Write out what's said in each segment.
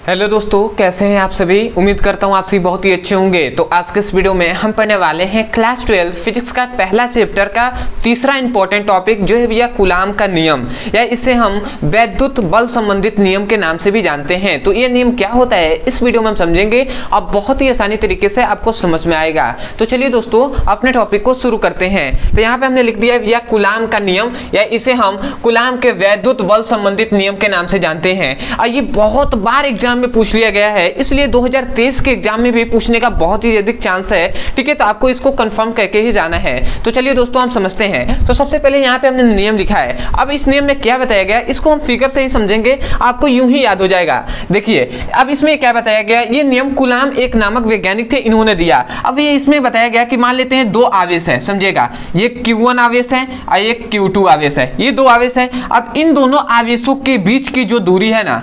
Hello दोस्तों, कैसे हैं आप सभी। उम्मीद करता हूँ आप सभी बहुत ही अच्छे होंगे। तो आज के इस वीडियो में हम पढ़ने वाले हैं क्लास 12 फिजिक्स का पहला चैप्टर का तीसरा इंपॉर्टेंट टॉपिक जो है भैया कूलाम का नियम, या इसे हम वैद्युत बल संबंधित नियम के नाम से भी जानते हैं। तो ये नियम क्या होता है इस वीडियो में हम समझेंगे और बहुत ही आसानी तरीके से आपको समझ में आएगा। तो चलिए दोस्तों अपने टॉपिक को शुरू करते हैं। तो यहाँ पे हमने लिख दिया भैया कूलाम का नियम, या इसे हम कूलाम के वैद्युत बल संबंधित नियम के नाम से जानते हैं। और ये बहुत बार एग्जाम में पूछ लिया गया है, इसलिए 2023 के एग्जाम में भी पूछने का बहुत ही अधिक चांस है। ठीक है, तो आपको इसको कंफर्म करके ही जाना है। तो चलिए दोस्तों हम समझते हैं। तो सबसे पहले यहाँ पे हमने नियम लिखा है। अब इस नियम में क्या बताया गया इसको हम फिगर से ही समझेंगे, आपको यूं ही याद हो जाएगा। देखिए अब इसमें क्या बताया गया, ये नियम कूलाम एक नामक वैज्ञानिक थे, इन्होंने दिया। अब ये इसमें बताया गया कि मान लेते हैं दो आवेश है, समझिएगा, ये Q1 आवेश है और एक Q2 आवेश है, ये दो आवेश है। अब इन दोनों आवेशों के बीच की जो दूरी है ना,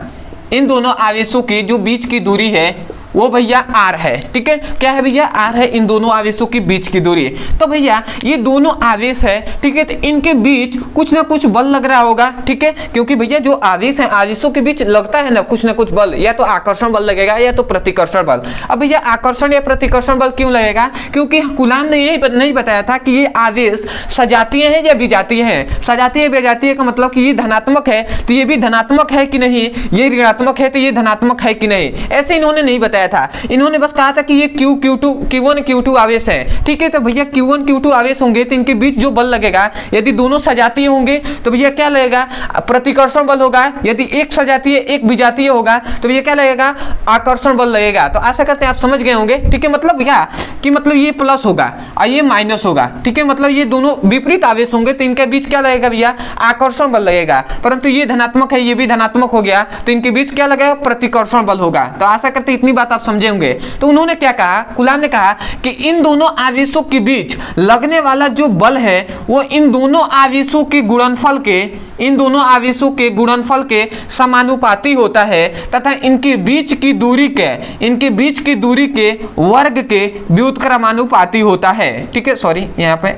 इन दोनों आवेशों के जो बीच की दूरी है वो भैया r है। ठीक है, क्या है भैया, r है इन दोनों आवेशों के बीच की दूरी। तो भैया ये दोनों आवेश है, ठीक है, तो इनके बीच कुछ ना कुछ बल लग रहा होगा। ठीक है, क्योंकि भैया जो आवेश है आवेशों के बीच लगता है ना कुछ बल, या तो आकर्षण बल लगेगा या तो प्रतिकर्षण बल। अब भैया आकर्षण या प्रतिकर्षण बल क्यों लगेगा, क्योंकि कूलाम ने यही नहीं बताया था कि ये आवेश सजातीय है या विजातीय है। सजातीय विजातीय का मतलब कि ये धनात्मक है तो ये भी धनात्मक है कि नहीं, ये ऋणात्मक है तो ये धनात्मक है कि नहीं, ऐसे इन्होंने नहीं बताया था। इन्होंने बस कहा था कि ये Q1 Q2 आवेश है। ठीक है, तो भैया Q1 Q2 आवेश होंगे तो इनके बीच जो बल लगेगा, यदि दोनों सजातीय होंगे तो भैया क्या लगेगा, प्रतिकर्षण बल होगा। यदि एक सजातीय एक विजातीय होगा तो भैया क्या लगेगा, आकर्षण बल लगेगा। तो आशा करते हैं आप समझ गए होंगे। ठीक है, मतलब भैया कि मतलब ये प्लस होगा और ये माइनस होगा। ठीक है, मतलब ये दोनों विपरीत आवेश होंगे तो इनके बीच क्या लगेगा भैया, आकर्षण बल लगेगा। परंतु ये धनात्मक है ये भी धनात्मक हो गया तो इनके बीच क्या लगेगा, प्रतिकर्षण बल होगा। तो आशा करते हैं इतनी बात आप समझे होंगे। तो उन्होंने क्या कहा, कूलाम ने कहा कि इन दोनों आवेशों के बीच लगने वाला जो बल है वो इन दोनों आवेशों के गुणनफल के समानुपाती होता है तथा इनके बीच की दूरी के वर्ग के व्युत्क्रमानुपाती होता है। ठीक है, सॉरी यहाँ पे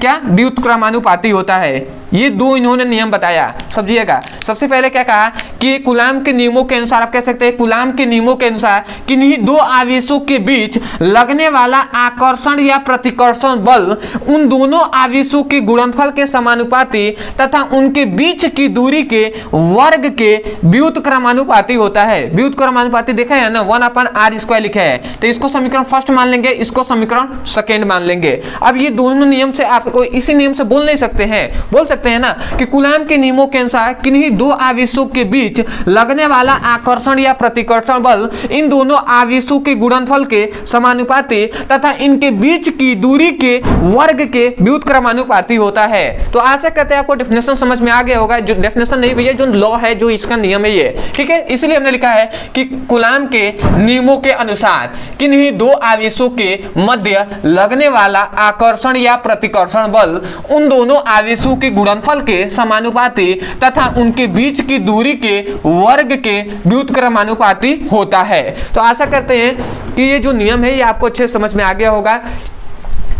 क्या व्युत्क्रमानुपाती होता है। ये दो इन्होंने नियम बताया, समझिएगा। सबसे पहले क्या कहा कि कूलाम के नियमों के अनुसार, आप कह सकते हैं कूलाम के नियमों के अनुसार किन्हीं दो आवेशों के बीच लगने वाला आकर्षण या प्रतिकर्षण बल उन दोनों आवेशों के गुणनफल के समानुपाती तथा उनके बीच की दूरी के वर्ग के व्युत्क्रमानुपाती होता है। व्युत्क्रमानुपाती देखा है ना, 1/r² लिखा है, तो इसको समीकरण फर्स्ट मान लेंगे, इसको समीकरण सेकेंड मान लेंगे। अब ये दोनों नियम से आपको इसी नियम से बोल नहीं सकते हैं, बोल सकते हैं ना कि कूलाम के नियमों के अनुसार किन्हीं दो आवेशों के बीच लगने वाला आकर्षण या प्रतिकर्षण बल इन दोनों आवेशों के गुणनफल के समानुपाती तथा इनके बीच की दूरी के वर्ग के व्युत्क्रमानुपाती होता है। तो आशा करते हैं आपको डेफिनेशन समझ में आ गया होगा। जो डेफिनेशन नहीं भैया, जो लॉ है, जो इसका नियम है ये। ठीक है, इसलिए हमने लिखा है कि कूलाम के नियमों के अनुसार किन्हीं दो आवेशों के मध्य लगने वाला आकर्षण या प्रतिकर्षण बल उन दोनों आवेशों के गुणनफल के समानुपाती तथा उनके बीच की दूरी के वर्ग के व्युत्क्रमानुपाती होता है। तो आशा करते हैं कि ये जो नियम है ये आपको अच्छे से समझ में आ गया होगा।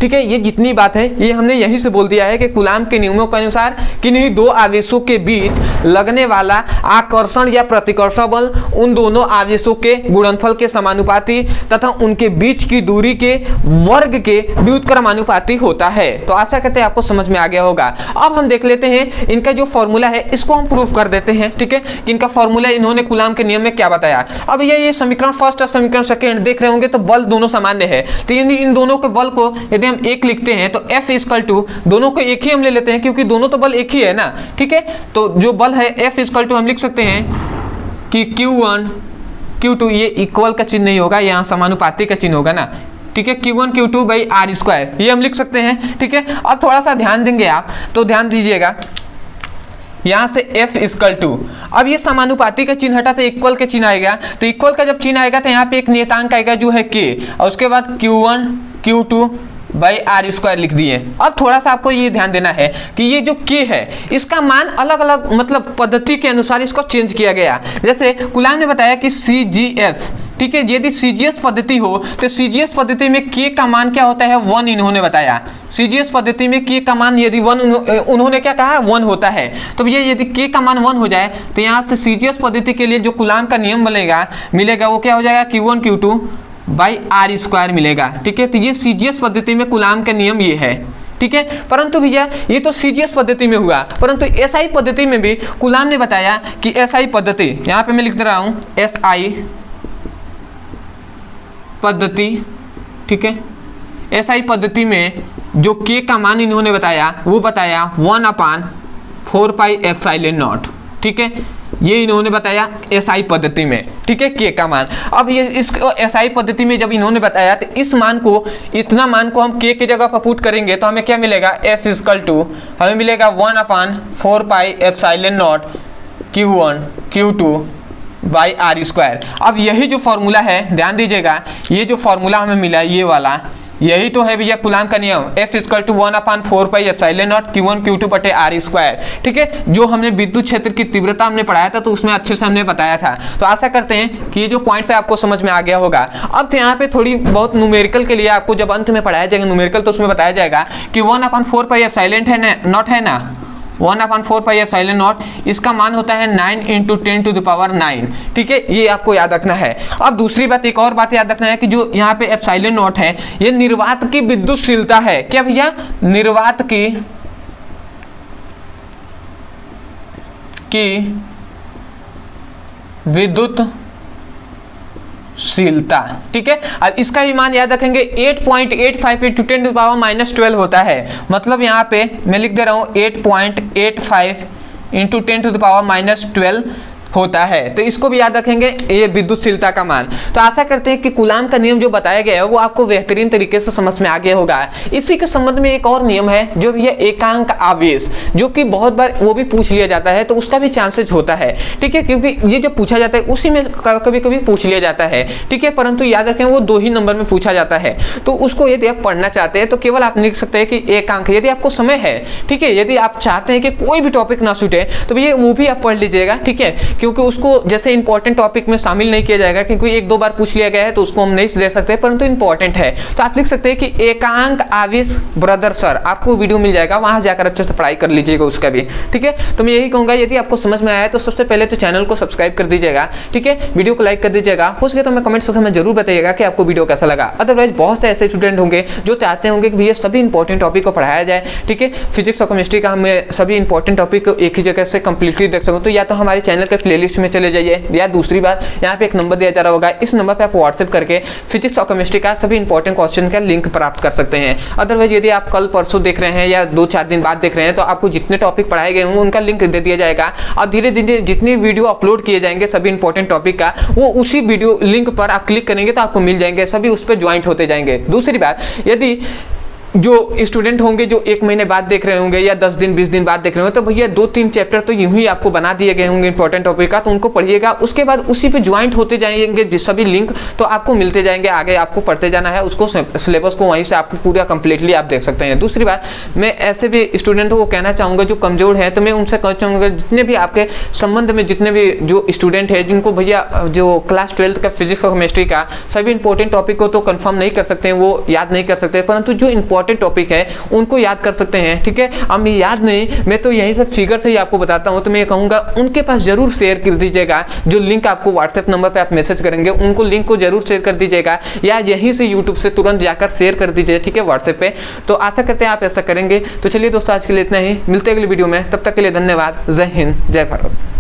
ठीक है, ये जितनी बात है ये हमने यहीं से बोल दिया है कि कूलाम के नियमों के अनुसार किन्हीं दो आवेशों के बीच लगने वाला आकर्षण या प्रतिकर्षण बल उन दोनों आवेशों के गुणनफल के समानुपाती तथा उनके बीच की दूरी के वर्ग के व्युत्क्रमानुपाती होता है। तो आशा करते हैं आपको समझ में आ गया होगा। अब हम देख लेते हैं इनका जो फॉर्मूला है इसको हम प्रूफ कर देते हैं। ठीक है, कि इनका फॉर्मूला इन्होंने कूलाम के नियम में क्या बताया। अब ये समीकरण फर्स्ट और समीकरण सेकेंड देख रहे होंगे तो बल दोनों सामान्य है, तो इन दोनों के बल को यदि हम एक लिखते हैं तो F इक्वल टू, दोनों को एक ही हम ले लेते हैं क्योंकि दोनों तो बल एक ही है ना। ठीक है, तो जो बल है F इक्वल टू हम लिख सकते हैं कि Q1 Q2, ये इक्वल का चिन्ह नहीं होगा, यहाँ समानुपाती का चिन्ह होगा ना। ठीक है, Q1 Q2/r², ये हम लिख सकते हैं। ठीक है, अब थोड़ा सा ध्यान देंगे आप, तो ध्यान दीजिएगा यहाँ से F इक्वल टू, अब ये समानुपाती का चिन्ह हटा तो इक्वल का चिन्ह आएगा, तो इक्वल का जब चिन्ह आएगा तो यहाँ पे एक नियतांक आएगा जो है K, और उसके बाद Q1 Q2/r² लिख दिए। अब थोड़ा सा आपको ये ध्यान देना है कि ये जो K है इसका मान अलग अलग मतलब पद्धति के अनुसार इसको चेंज किया गया। जैसे कूलाम ने बताया कि CGS ठीक है। यदि सीजीएस पद्धति हो तो सीजीएस पद्धति में के का मान क्या होता है 1 इन्होंने बताया। सीजीएस पद्धति में के का मान यदि 1 उन्होंने क्या कहा 1 होता है। तो ये यदि के का मान 1 हो जाए तो यहाँ से सीजीएस पद्धति के लिए जो कूलाम का नियम मिलेगा वो क्या हो जाएगा Q1 Q2 by R square मिलेगा। ठीक है, तो ये सीजीएस पद्धति में कूलाम का नियम ये है। ठीक है, परंतु भैया ये तो सीजीएस पद्धति में हुआ, परंतु एसआई पद्धति में भी कूलाम ने बताया कि एसआई पद्धति, यहाँ पे मैं लिख दे रहा हूँ एसआई पद्धति। ठीक है, एसआई पद्धति में जो के का मान इन्होंने बताया वो बताया 1/4 पाई एप्सिलॉन नॉट। ठीक है, ये इन्होंने बताया एसआई पद्धति में। ठीक है, के का मान। अब ये इस एसआई पद्धति में जब इन्होंने बताया तो इस मान को, इतना मान को हम के की जगह पर पुट करेंगे तो हमें क्या मिलेगा एस इक्वल टू हमें मिलेगा 1/4 pi epsilon naught Q1 Q2 by R square. अब यही जो फॉर्मूला है ध्यान दीजिएगा, ये जो फॉर्मूला हमें मिला ये वाला, यही तो है भैया कूलाम का नियम F equal to 1/4 pi epsilon naught Q1 Q2 बटे आर स्क्वायर। ठीक है, जो हमने विद्युत क्षेत्र की तीव्रता हमने पढ़ाया था तो उसमें अच्छे से हमने बताया था। तो आशा करते हैं कि ये जो पॉइंट्स है आपको समझ में आ गया होगा। अब तो यहाँ पे थोड़ी बहुत न्यूमेरिकल के लिए आपको जब अंत में पढ़ाया जाएगा न्यूमेरिकल तो उसमें बताया जाएगा कि 1/4 पाई एप्सिलॉन नॉट है ना, 1/4 पाई एप्सिलॉन नॉट, इसका मान होता है 9 × 10⁹। ठीक है, ये आपको याद रखना है। अब दूसरी बात, एक और बात याद रखना है कि जो यहाँ पे एप्सिलॉन नॉट है ये निर्वात की विद्युतशीलता है। क्या भैया, निर्वात की विद्युतशीलता। ठीक है, अब इसका भी मान याद रखेंगे 8.85 × 10⁻⁻12 होता है। मतलब यहाँ पे मैं लिख दे रहा हूँ 8.85 × 10⁻⁻12 होता है। तो इसको भी याद रखेंगे, ये विद्युतशीलता का मान। तो आशा करते हैं कि कूलाम का नियम जो बताया गया है वो आपको बेहतरीन तरीके से समझ में आ गया होगा। इसी के संबंध में एक और नियम है जो भी है एकांक आवेश, जो कि बहुत बार वो भी पूछ लिया जाता है, तो उसका भी चांसेस होता है। ठीक है, क्योंकि ये जो पूछा जाता है उसी में कभी कभी पूछ लिया जाता है। ठीक है, परंतु याद रखें वो 2 ही नंबर में पूछा जाता है। तो उसको यदि आप पढ़ना चाहते हैं तो केवल आप लिख सकते हैं कि एकांक, यदि आपको समय है। ठीक है, यदि आप चाहते हैं कि कोई भी टॉपिक ना छूटे तो ये मूवी आप पढ़ लीजिएगा। ठीक है, क्योंकि उसको जैसे इंपॉर्टेंट टॉपिक में शामिल नहीं किया जाएगा, क्योंकि 1-2 बार पूछ लिया गया है तो उसको हम नहीं दे सकते, परंतु इंपॉर्टेंट है। तो आप लिख सकते हैं कि एकांक आवेश ब्रदर सर, आपको वीडियो मिल जाएगा, वहां जाकर अच्छे से पढ़ाई कर लीजिएगा उसका भी। ठीक है, तो मैं यही कहूंगा यदि आपको समझ में आया तो सबसे पहले तो चैनल को सब्सक्राइब कर दीजिएगा। ठीक है, वीडियो को लाइक कर दीजिएगा। हो सके तो मैं कमेंट सेक्शन में जरूर बताइएगा कि आपको वीडियो कैसा लगा। अदरवाइज बहुत से ऐसे स्टूडेंट होंगे जो चाहते होंगे कि भैया सभी इंपॉर्टेंट टॉपिक को पढ़ाया जाए। ठीक है, फिजिक्स और केमिस्ट्री का हमें सभी इंपॉर्टेंट टॉपिक को एक ही जगह से कंप्लीटली देख सकूं, तो या तो हमारे चैनल के प्लेलिस्ट में चले जाइए, या दूसरी बात यहाँ पे एक नंबर दिया जा रहा होगा, इस नंबर पे आप व्हाट्सएप करके फिजिक्स और केमिस्ट्री का सभी इंपॉर्टेंट क्वेश्चन का लिंक प्राप्त कर सकते हैं। अदरवाइज यदि आप कल परसों देख रहे हैं या 2-4 दिन बाद देख रहे हैं तो आपको जितने टॉपिक पढ़ाए गए होंगे उनका लिंक दे दिया जाएगा, और धीरे धीरे जितनी वीडियो अपलोड किए जाएंगे सभी इंपॉर्टेंट टॉपिक का, वो उसी वीडियो लिंक पर आप क्लिक करेंगे तो आपको मिल जाएंगे, सभी उस पर ज्वाइंट होते जाएंगे। दूसरी बात, यदि जो स्टूडेंट होंगे जो 1 महीने बाद देख रहे होंगे या 10 दिन 20 दिन बाद देख रहे होंगे, तो भैया 2-3 चैप्टर तो यूं ही आपको बना दिए गए होंगे इंपॉर्टेंट टॉपिक का, तो उनको पढ़िएगा, उसके बाद उसी पे ज्वाइंट होते जाएंगे सभी लिंक, तो आपको मिलते जाएंगे, आगे आपको पढ़ते जाना है, उसको सिलेबस को वहीं से आपको पूरा कंप्लीटली आप देख सकते हैं। दूसरी बात, मैं ऐसे भी स्टूडेंटों को कहना चाहूँगा जो कमजोर है, तो मैं उनसे कहना चाहूँगा जितने भी आपके संबंध में जितने भी जो स्टूडेंट है जिनको भैया जो क्लास 12 का फिजिक्स और केमिस्ट्री का सभी इंपॉर्टेंट टॉपिक को तो कंफर्म नहीं कर सकते हैं, वो याद नहीं कर सकते, परंतु जो इंपॉर्टेंट टॉपिक है उनको याद कर सकते हैं। ठीक है, अब मैं याद नहीं, मैं तो यहीं से फिगर से ही आपको बताता हूं, तो मैं कहूंगा उनके पास जरूर शेयर कर दीजिएगा, जो लिंक आपको व्हाट्सएप नंबर पे आप मैसेज करेंगे उनको लिंक को जरूर शेयर कर दीजिएगा, या यहीं से यूट्यूब से तुरंत जाकर शेयर कर दीजिए। ठीक है, व्हाट्सएप पे। तो आशा करते हैं आप ऐसा करेंगे। तो चलिए दोस्तों, आज के लिए इतना ही, मिलते हैं अगली वीडियो में, तब तक के लिए धन्यवाद। जय हिंद, जय भारत।